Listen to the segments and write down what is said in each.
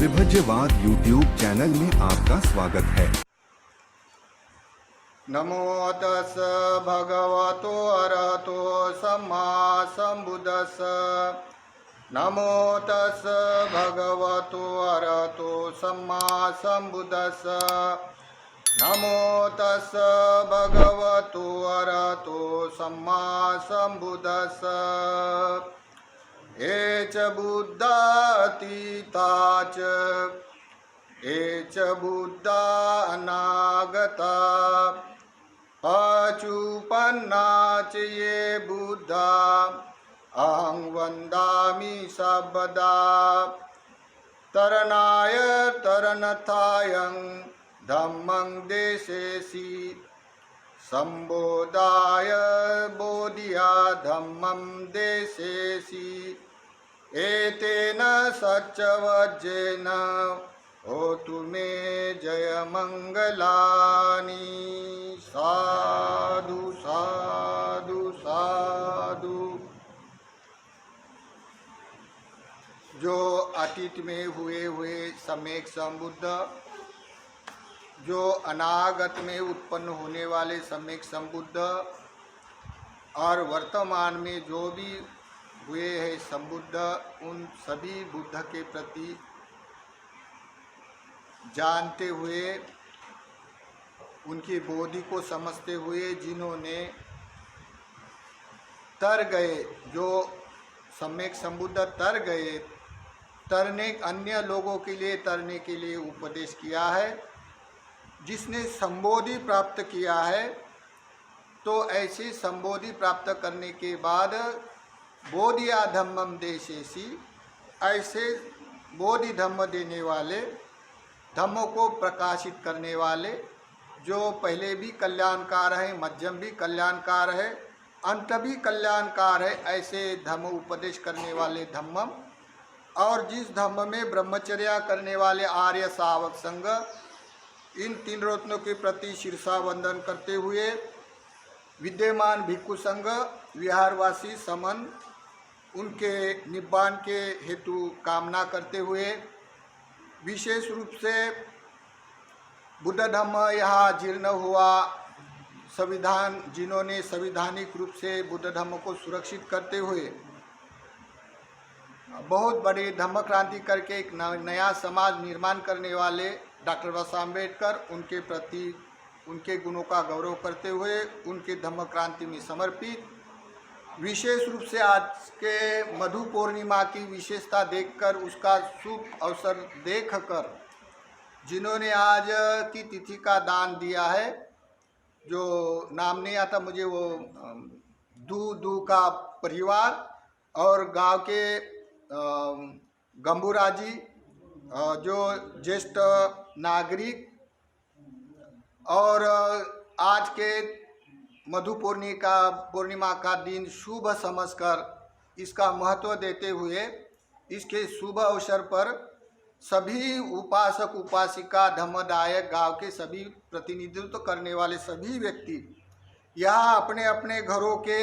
विभज्यवाद YouTube channel में आपका स्वागत है। नमो तस् भगवतो अरहतो सम्मा सम्बुद्धस्स। नमो तस् भगवतो अरहतो सम्मा सम्बुद्धस्स। नमो तस् भगवतो अरहतो सम्मा सम्बुद्धस्स। ये च बुद्धातीता च ये च बुद्धा अनागता पचुपन्ना च ये बुद्धा अहं वन्दामि सर्वदा। तरणाय तरणथायं धम्मं देशेसि संबोधाय बोधिया धम्मं देशेसि। एतेन सच्चवज्जेन होतु मे जयमंगलानि। साधु साधु साधु। जो अतीत में हुए सम्यक संबुद्ध, जो अनागत में उत्पन्न होने वाले सम्यक संबुद्ध और वर्तमान में जो भी हुए हैं संबुद्ध, उन सभी बुद्ध के प्रति जानते हुए, उनकी बोधि को समझते हुए जिन्होंने तर गए, जो सम्यक संबुद्ध तर गए, तरने अन्य लोगों के लिए तरने के लिए उपदेश किया है, जिसने संबोधि प्राप्त किया है, तो ऐसी संबोधि प्राप्त करने के बाद बोधिया धम्मम देशेसि, ऐसे बोधि धम्म देने वाले, धम्मों को प्रकाशित करने वाले, जो पहले भी कल्याणकार है, मध्यम भी कल्याणकार है, अंत भी कल्याणकार है, ऐसे धम्म उपदेश करने वाले धम्मम, और जिस धम्म में ब्रह्मचर्या करने वाले आर्य सावक संघ, इन तीन रत्नों के प्रति शीर्षा वंदन करते हुए विद्यमान भिक्षु संघ, विहारवासी समन, उनके निब्बान के हेतु कामना करते हुए, विशेष रूप से बुद्ध धम्म यहाँ जीर्ण हुआ, संविधान, जिन्होंने संविधानिक रूप से बुद्ध धम्म को सुरक्षित करते हुए बहुत बड़ी धम्म क्रांति करके एक नया समाज निर्माण करने वाले डॉक्टर बाबा साहब अम्बेडकर, उनके प्रति उनके गुणों का गौरव करते हुए उनके धम्म क्रांति में समर्पित, विशेष रूप से आज के मधु पूर्णिमा की विशेषता देखकर, उसका शुभ अवसर देखकर, जिन्होंने आज की तिथि का दान दिया है, जो नाम नहीं आता मुझे, वो दू का परिवार और गांव के गंबूरा जी, जो ज्येष्ठ नागरिक, और आज के मधु पूर्णिमा का दिन शुभ समझकर इसका महत्व देते हुए, इसके शुभ अवसर पर सभी उपासक उपासिका, धम्मदायक, गांव के सभी प्रतिनिधित्व करने वाले सभी व्यक्ति यहाँ अपने अपने घरों के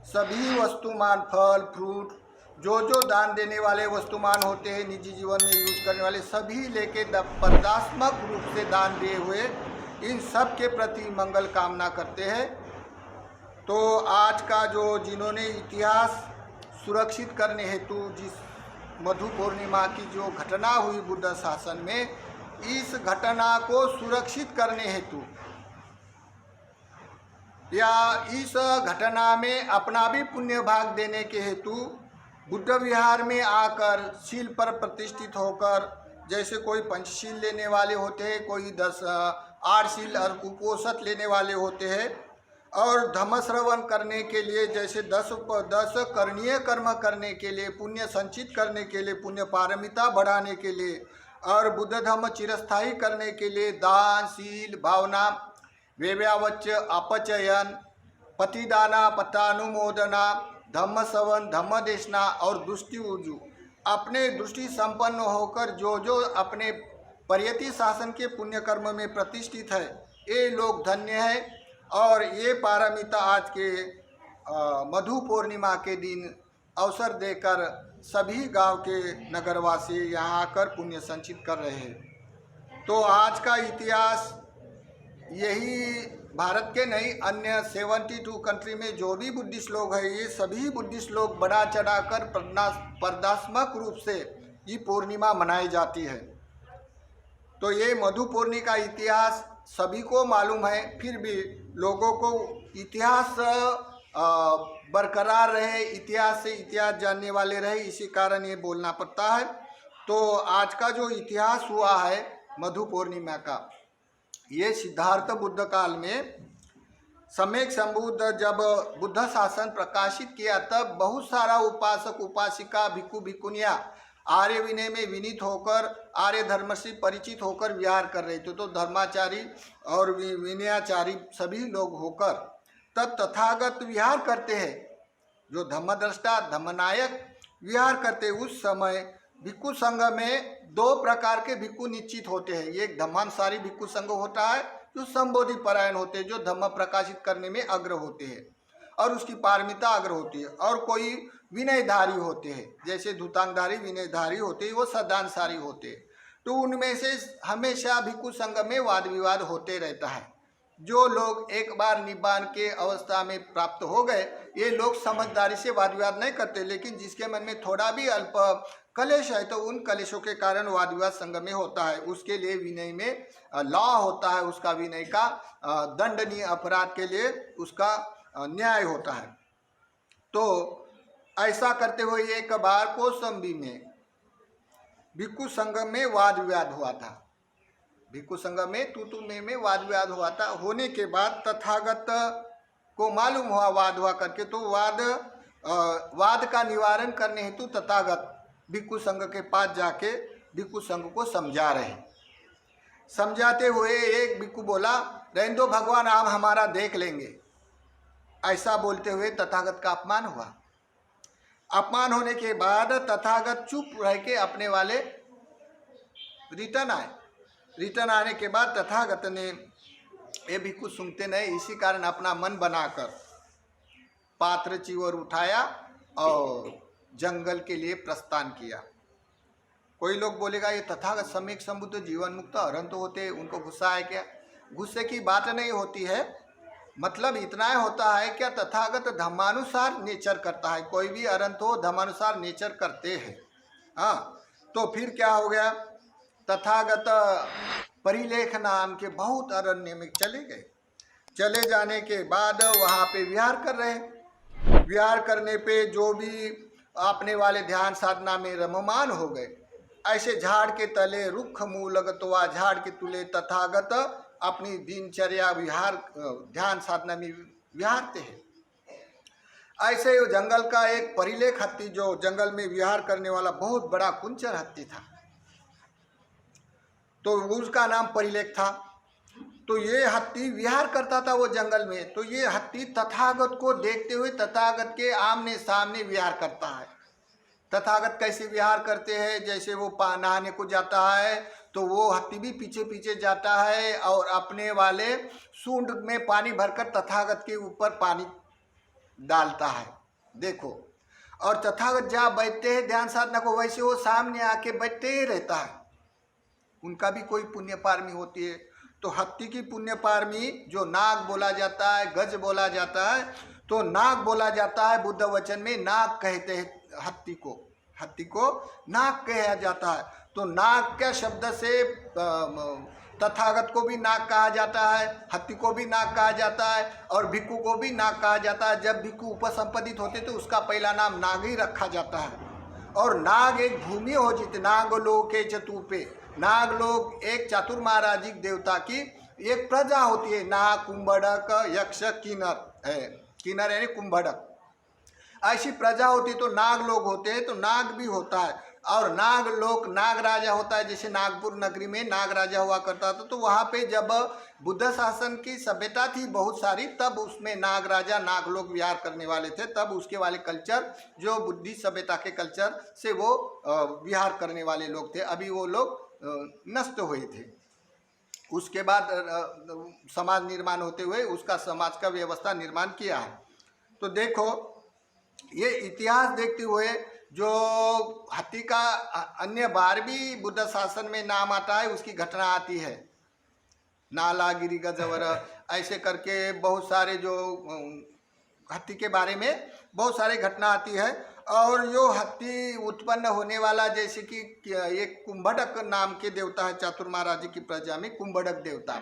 सभी वस्तुमान, फल फ्रूट, जो दान देने वाले वस्तुमान होते हैं, निजी जीवन में यूज करने वाले, सभी लेके पदात्मक रूप से दान दिए हुए इन सब के प्रति मंगल कामना करते हैं। तो आज का जो जिन्होंने इतिहास सुरक्षित करने हेतु जिस मधु पूर्णिमा की जो घटना हुई बुद्ध शासन में, इस घटना को सुरक्षित करने हेतु या इस घटना में अपना भी पुण्य भाग देने के हेतु बुद्ध विहार में आकर शील पर प्रतिष्ठित होकर, जैसे कोई पंचशील लेने वाले होते हैं, कोई 8 शील और कुपोषित लेने वाले होते हैं, और धम्म श्रवण करने के लिए जैसे 10 करणीय कर्म करने के लिए, पुण्य संचित करने के लिए, पुण्य पारमिता बढ़ाने के लिए, और बुद्ध धम्म चिरस्थायी करने के लिए दान, शील, भावना, वेव्यावच्य, अपचयन, पतिदाना, पतानुमोदना, धम्म श्रवण, धम्म देशना और दृष्टि उजु, अपने दृष्टि संपन्न होकर जो अपने परियति शासन के पुण्य कर्म में प्रतिष्ठित है, ये लोग धन्य है। और ये पारमिता आज के मधु पूर्णिमा के दिन अवसर देकर सभी गांव के नगरवासी यहाँ आकर पुण्य संचित कर रहे हैं। तो आज का इतिहास यही भारत के नहीं, अन्य 72 कंट्री में जो भी बुद्धिस्ट लोग हैं, ये सभी बुद्धिस्ट लोग बढ़ा चढ़ाकर प्रदात्मक रूप से ये पूर्णिमा मनाई जाती है। तो ये मधु पूर्णिमा का इतिहास सभी को मालूम है, फिर भी लोगों को इतिहास बरकरार रहे, इतिहास से इतिहास जानने वाले रहे, इसी कारण ये बोलना पड़ता है। तो आज का जो इतिहास हुआ है मधु पूर्णिमा का, ये सिद्धार्थ बुद्ध काल में सम्यक संबुद्ध जब बुद्ध शासन प्रकाशित किया, तब बहुत सारा उपासक उपासिका भिक्खु भिक्खुनियाँ आर्य विनय में विनीत होकर, आर्य धर्म से परिचित होकर विहार कर रहे थे। तो धर्माचारी और विनयाचारी सभी लोग होकर तब तथागत विहार करते हैं, जो धम्मद्रष्टा धम्मनायक विहार करते। उस समय भिक्खु संघ में 2 प्रकार के भिक्खु निश्चित होते हैं। एक धम्मानुसारी भिक्खु संघ होता है, जो संबोधि परायण होते हैं, जो धम्म प्रकाशित करने में अग्र होते हैं और उसकी पारमिता अग्र होती है। और कोई विनयधारी होते हैं, जैसे धूतांगधारी विनयधारी होते हैं, वो सदानसारी होते हैं। तो उनमें से हमेशा भिक्खु संघ में वाद विवाद होते रहता है। जो लोग एक बार निब्बान के अवस्था में प्राप्त हो गए, ये लोग समझदारी से वाद विवाद नहीं करते, लेकिन जिसके मन में थोड़ा भी अल्प कलेश है, तो उन कलेशों के कारण वाद विवाद संघ में होता है। उसके लिए विनय में लॉ होता है, उसका विनय का दंडनीय अपराध के लिए उसका न्याय होता है। तो ऐसा करते हुए एक बार कौशाम्बी में भिक्खु संघ में वाद विवाद हुआ था। भिक्खु संघ में तूतु में वाद विवाद हुआ था। होने के बाद तथागत को मालूम हुआ वाद हुआ करके, तो वाद का निवारण करने हेतु तथागत भिक्खु संघ के पास जाके भिक्खु संघ को समझा रहे। समझाते हुए एक भिक्खु बोला, रहने दो भगवान, आप हमारा देख लेंगे। ऐसा बोलते हुए तथागत का अपमान हुआ। अपमान होने के बाद तथागत चुप रह के अपने वाले रिटर्न आए। रिटर्न आने के बाद तथागत ने, ये भिक्खु सुनते नहीं, इसी कारण अपना मन बनाकर पात्र चिवर उठाया और जंगल के लिए प्रस्थान किया। कोई लोग बोलेगा ये तथागत सम्यक संबुद्ध जीवन मुक्त अरहंत होते, उनको गुस्सा है क्या? गुस्से की बात नहीं होती है। मतलब इतना ही होता है क्या, तथागत धर्मानुसार नेचर करता है। कोई भी अरहंत हो धर्मानुसार नेचर करते हैं। हाँ, तो फिर क्या हो गया, तथागत परिलेख नाम के बहुत अरण्य में चले गए। चले जाने के बाद वहाँ पे विहार कर रहे। विहार करने पे जो भी अपने वाले ध्यान साधना में रममान हो गए। ऐसे झाड़ के तले रुक्ष मूलगत्वा, झाड़ के तुले तथागत अपनी दिनचर्या विहार ध्यान साधना में विहारते हैं। ऐसे जंगल का एक परिलेख हत्ती, जो जंगल में विहार करने वाला बहुत बड़ा कुंचर हत्ती था, तो उसका नाम परिलेख था। तो ये हत्ती विहार करता था वो जंगल में। तो ये हत्ती तथागत को देखते हुए तथागत के आमने सामने विहार करता है। तथागत कैसे विहार करते हैं, जैसे वो नहाने को जाता है तो वो हत्ती भी पीछे पीछे जाता है और अपने वाले सूंड में पानी भरकर तथागत के ऊपर पानी डालता है। देखो, और तथागत जहाँ बैठते हैं ध्यान साधना को, वैसे वो सामने आके बैठते ही रहता है। उनका भी कोई पुण्य पारमी होती है। तो हत्ती की पुण्य पारमी जो नाग बोला जाता है, गज बोला जाता है, तो नाग बोला जाता है। बुद्ध वचन में नाग कहते हैं हत्ती को, हत्ती को नाग कहा जाता है। तो नाग के शब्द से तथागत को भी नाग कहा जाता है, हत्ती को भी नाग कहा जाता है और भिक्खु को भी नाग कहा जाता है। जब भिक्खु उपसंपदित होते तो उसका पहला नाम नाग ही रखा जाता है। और नाग एक भूमि हो जित नागलोक के चतुपे, नागलोक एक चातुर्माराजिक देवता की एक प्रजा होती है। नाग, कुंभड़क, यक्ष, किन्नर है। किन्नर यानी कुंभड़क, ऐसी प्रजा होती है। तो नाग लोग होते हैं, तो नाग भी होता है। और नाग लोक नाग राजा होता है। जैसे नागपुर नगरी में नाग राजा हुआ करता था, तो वहाँ पे जब बुद्ध शासन की सभ्यता थी बहुत सारी, तब उसमें नाग राजा नाग लोग विहार करने वाले थे। तब उसके वाले कल्चर जो बुद्धिस्ट सभ्यता के कल्चर से वो विहार करने वाले लोग थे। अभी वो लोग नष्ट हुए थे। उसके बाद समाज निर्माण होते हुए उसका समाज का व्यवस्था निर्माण किया है। तो देखो, ये इतिहास देखते हुए जो हाथी का अन्य बार भी बुद्ध शासन में नाम आता है, उसकी घटना आती है। नालागिरी गजवर ऐसे करके बहुत सारे जो हाथी के बारे में बहुत सारी घटना आती है। और जो हाथी उत्पन्न होने वाला, जैसे कि एक कुंभड़क नाम के देवता है, चातुर्मा जी की प्रजा में कुंभड़क देवता,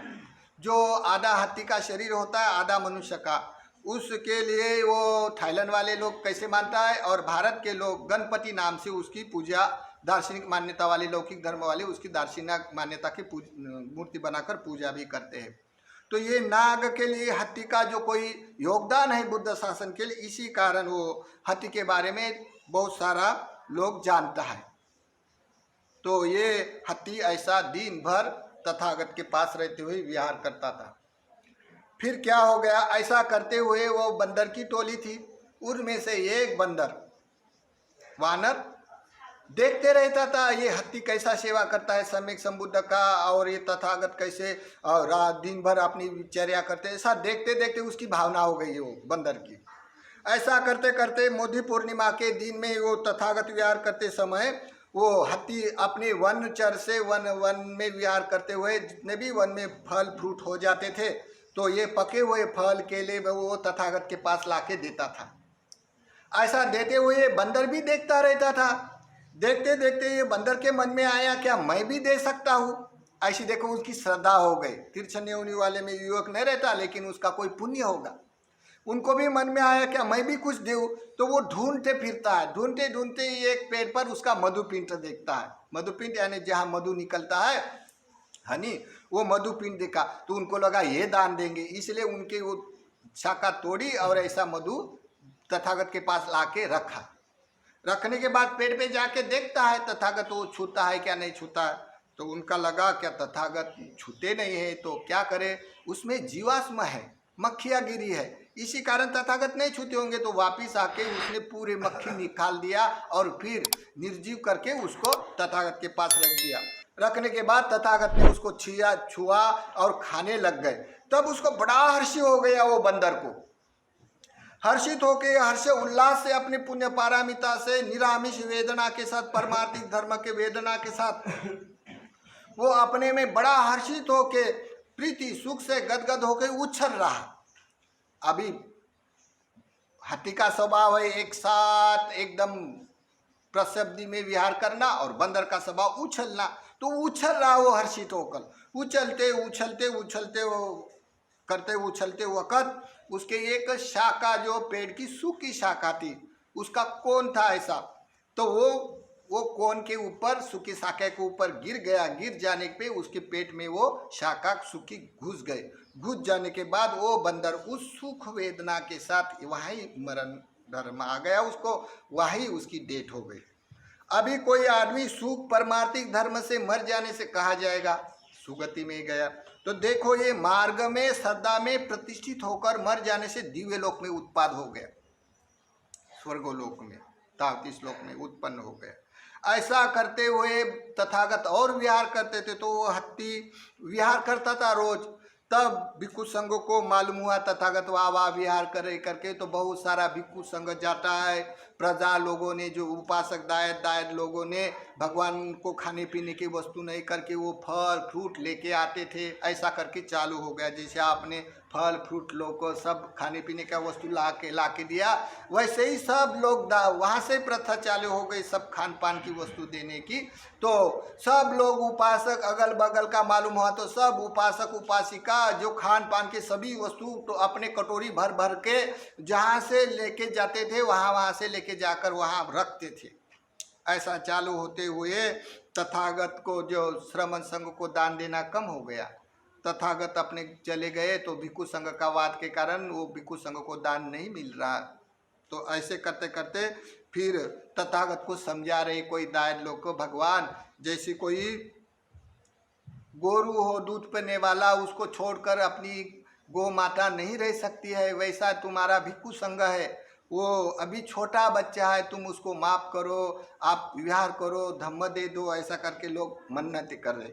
जो आधा हाथी का शरीर होता है आधा मनुष्य का, उसके लिए वो थाईलैंड वाले लोग कैसे मानता है, और भारत के लोग गणपति नाम से उसकी पूजा, दार्शनिक मान्यता वाले, लौकिक धर्म वाले उसकी दार्शनिक मान्यता की मूर्ति बनाकर पूजा भी करते हैं। तो ये नाग के लिए हाथी का जो कोई योगदान है बुद्ध शासन के लिए, इसी कारण वो हाथी के बारे में बहुत सारा लोग जानता है। तो ये हाथी ऐसा दिन भर तथागत के पास रहते हुए विहार करता था। फिर क्या हो गया, ऐसा करते हुए वो बंदर की टोली थी, उनमें से एक बंदर वानर देखते रहता था ये हाथी कैसा सेवा करता है सम्यक संबुद्ध का, और ये तथागत कैसे रात दिन भर अपनी चर्या करते, ऐसा देखते देखते उसकी भावना हो गई वो बंदर की। ऐसा करते करते मोदी पूर्णिमा के दिन में वो तथागत विहार करते समय वो हाथी अपने वन चर से वन में विहार करते हुए जितने भी वन में फल फ्रूट हो जाते थे, तो ये पके हुए फल केले वो तथागत के पास लाके देता था। ऐसा देते हुए बंदर भी देखता रहता था। देखते देखते ये बंदर के मन में आया क्या मैं भी दे सकता हूँ। ऐसी देखो उसकी श्रद्धा हो गई। तिरछन योनि वाले में युवक नहीं रहता, लेकिन उसका कोई पुण्य होगा। उनको भी मन में आया क्या मैं भी कुछ दूँ। तो वो ढूंढते फिरता है, ढूंढते ढूंढते एक पेड़ पर उसका मधुपिंड देखता है। मधुपिंड यानी जहाँ मधु निकलता है, हनी, वो मधुपिंड देखा तो उनको लगा ये दान देंगे, इसलिए उनके वो शाखा तोड़ी और ऐसा मधु तथागत के पास लाके रखा। रखने के बाद पेड़ पे जाके देखता है तथागत वो छूता है क्या नहीं छूता है। तो उनका लगा क्या तथागत छूते नहीं है तो क्या करे, उसमें जीवाश्म है, मक्खियाँ गिरी है, इसी कारण तथागत नहीं छूते होंगे। तो वापिस आके उसने पूरे मक्खी निकाल दिया और फिर निर्जीव करके उसको तथागत के पास रख दिया। रखने के बाद तथागत ने उसको छुआ और खाने लग गए। तब उसको बड़ा हर्ष हो गया, वो बंदर को हर्षित होकर हर्ष उल्लास से अपने पुण्य पारामिता से निरामिष वेदना के साथ, परमार्थिक धर्म के वेदना के साथ वो अपने में बड़ा हर्षित होके प्रीति सुख से गदगद होकर उछल रहा। अभी हाथी का स्वभाव है एक साथ एकदम प्रशब्दी में विहार करना, और बंदर का स्वभाव उछलना। तो उछल रहा वो हर्षित होकर, उछलते उछलते उछलते वो करते उछलते वक़्त उसके एक शाखा, जो पेड़ की सूखी शाखा थी, उसका कोन था ऐसा, तो वो कोन के ऊपर, सूखी शाखा के ऊपर गिर गया। गिर जाने पे उसके पेट में वो शाखा सूखी घुस गए। घुस जाने के बाद वो बंदर उस सुख वेदना के साथ वहीं मरण धर्म आ गया, उसको वहीं उसकी डेथ हो गई। अभी कोई आदमी सुख परमार्थिक धर्म से मर जाने से कहा जाएगा सुगति में गया। तो देखो ये मार्ग में श्रद्धा में प्रतिष्ठित होकर मर जाने से दिव्य लोक में उत्पाद हो गया, स्वर्गोलोक में, 33 लोक में उत्पन्न हो गया। ऐसा करते हुए तथागत और विहार करते थे। तो वो हाथी विहार करता था रोज। तब भिक्षु संघ को मालूम हुआ तथागत वाह विहार करे करके, तो बहुत सारा भिक्षु संघ जाता है। प्रजा लोगों ने, जो उपासक दायत लोगों ने भगवान को खाने पीने की वस्तु नहीं करके वो फल फ्रूट लेके आते थे। ऐसा करके चालू हो गया, जैसे आपने फल फ्रूट लोग को सब खाने पीने का वस्तु ला के दिया, वैसे ही सब लोग वहाँ से प्रथा चालू हो गई सब खान पान की वस्तु देने की। तो सब लोग उपासक अगल बगल का मालूम हुआ, तो सब उपासक उपासिका जो खान पान के सभी वस्तु तो अपने कटोरी भर भर के जहाँ से लेके जाते थे वहाँ से लेके जाकर वहाँ रखते थे। ऐसा चालू होते हुए तथागत को जो श्रमण संघ को दान देना कम हो गया। तथागत अपने चले गए तो भिक्षु संघ का वाद के कारण वो भिक्षु संघ को दान नहीं मिल रहा। तो ऐसे करते करते फिर तथागत को समझा रहे कोई दायद लोग को, भगवान जैसे कोई गोरू हो दूध पीने वाला, उसको छोड़कर अपनी गौ माता नहीं रह सकती है, वैसा तुम्हारा भिक्षु संघ है। वो अभी छोटा बच्चा है, तुम उसको माफ़ करो, आप विहार करो, धम्म दे दो। ऐसा करके लोग मन्नत कर रहे।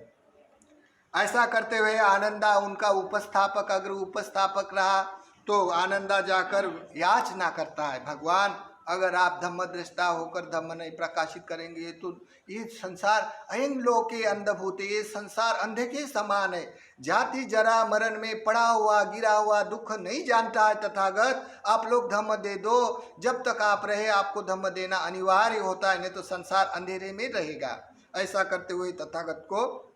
ऐसा करते हुए आनंदा उनका उपस्थापक, अगर उपस्थापक रहा तो आनंदा जाकर याचना करता है, भगवान अगर आप धम्मदृष्टा होकर धम्म नहीं प्रकाशित करेंगे तो ये संसार अयं लोके अंधभूते, ये संसार अंधे के समान है। जाति जरा मरण में पड़ा हुआ गिरा हुआ दुख नहीं जानता है तथागत। आप लोग धम्म दे दो, जब तक आप रहे आपको धम्म देना अनिवार्य होता है, नहीं तो संसार अंधेरे में रहेगा। ऐसा करते हुए तथागत को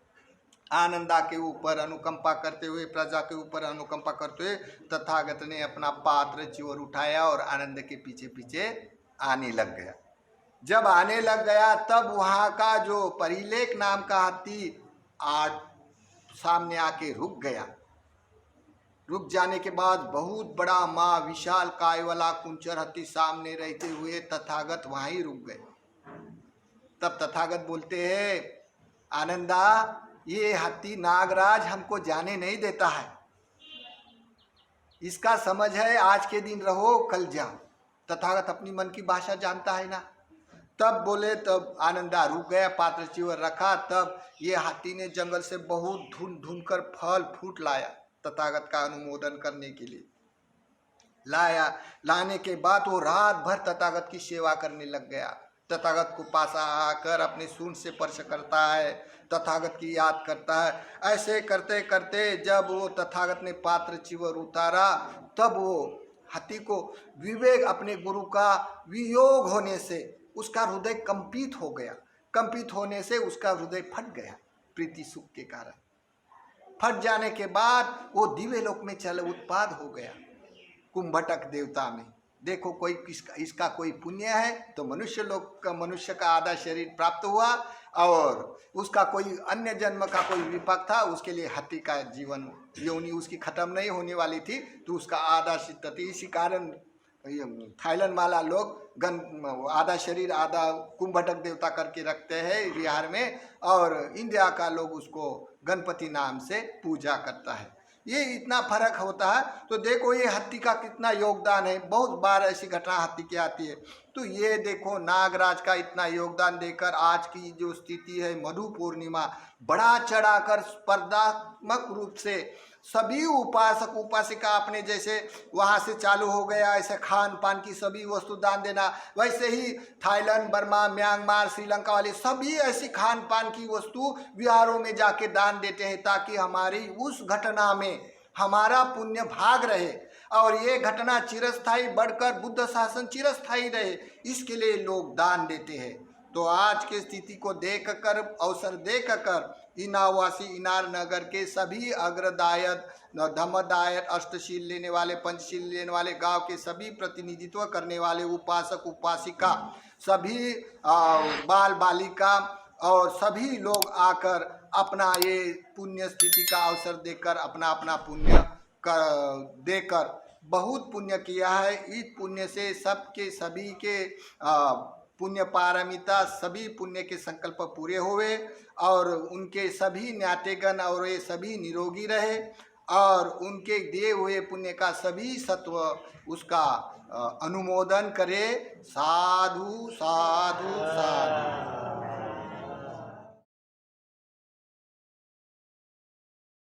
आनंदा के ऊपर अनुकंपा करते हुए, प्रजा के ऊपर अनुकंपा करते हुए तथागत ने अपना पात्र चिवर उठाया और आनंद के पीछे पीछे आने लग गया। जब आने लग गया तब वहाँ का जो परिलेख नाम का हाथी सामने आके रुक गया। रुक जाने के बाद बहुत बड़ा माँ विशाल काय वाला कुंचर हाथी सामने रहते हुए तथागत वहाँ ही रुक गए। तब तथागत बोलते हैं, आनंदा, ये हाथी नागराज हमको जाने नहीं देता है, इसका समझ है आज के दिन रहो कल जाओ। तथागत अपनी मन की भाषा जानता है ना। तब बोले, तब आनंदा रुक गया, पात्र चिवर रखा। तब ये हाथी ने जंगल से बहुत ढूंढ ढूंढ कर फल फ्रूट लाया तथागत का अनुमोदन करने के लिए। लाया, लाने के बाद वो रात भर तथागत की सेवा करने लग गया। तथागत को पास आकर अपने सूंड से स्पर्श करता है, तथागत की याद करता है। ऐसे करते करते जब वो तथागत ने पात्र चिवर उतारा तब वो हाथी को विवेक, अपने गुरु का वियोग होने से उसका हृदय कंपित हो गया। कंपित होने से उसका हृदय फट गया, प्रीति सुख के कारण। फट जाने के बाद वो दिव्य लोक में चल उत्पाद हो गया, कुंभटक देवता में। देखो, कोई इसका कोई पुण्य है तो मनुष्य लोक का, मनुष्य का आधा शरीर प्राप्त हुआ, और उसका कोई अन्य जन्म का कोई विपाक था, उसके लिए हाथी का जीवन योनि उसकी खत्म नहीं होने वाली थी, तो उसका आधा सिद्ध थी। इसी कारण थाईलैंड वाला लोग आधा शरीर आधा कुंभटक देवता करके रखते हैं बिहार में, और इंडिया का लोग उसको गणपति नाम से पूजा करता है। ये इतना फर्क होता है। तो देखो ये हाथी का कितना योगदान है। बहुत बार ऐसी घटना हाथी की आती है। तो ये देखो नागराज का इतना योगदान देकर आज की जो स्थिति है, मधु पूर्णिमा बड़ा चढ़ाकर स्पर्धात्मक रूप से सभी उपासक उपासिका अपने जैसे वहाँ से चालू हो गया, ऐसे खान पान की सभी वस्तु दान देना, वैसे ही थाईलैंड, बर्मा, म्यांमार, श्रीलंका वाले सभी ऐसी खान पान की वस्तु बिहारों में जाके दान देते हैं, ताकि हमारी उस घटना में हमारा पुण्य भाग रहे और ये घटना चिरस्थायी बढ़कर बुद्ध शासन चिरस्थायी रहे, इसके लिए लोग दान देते हैं। तो आज की स्थिति को देखकर, अवसर देखकर इनावासी इनार नगर के सभी अग्रदायक, धम्मदायक, अष्टशील लेने वाले, पंचशील लेने वाले, गांव के सभी प्रतिनिधित्व करने वाले उपासक उपासिका, सभी बाल बालिका और सभी लोग आकर अपना ये पुण्य स्थिति का अवसर देकर अपना अपना पुण्य देकर बहुत पुण्य किया है। इस पुण्य से सबके सभी के पुण्य पारमिता, सभी पुण्य के संकल्प पूरे हुए और उनके सभी न्यातेगण और ये सभी निरोगी रहे और उनके दिए हुए पुण्य का सभी सत्व उसका अनुमोदन करे। साधु साधु साधु।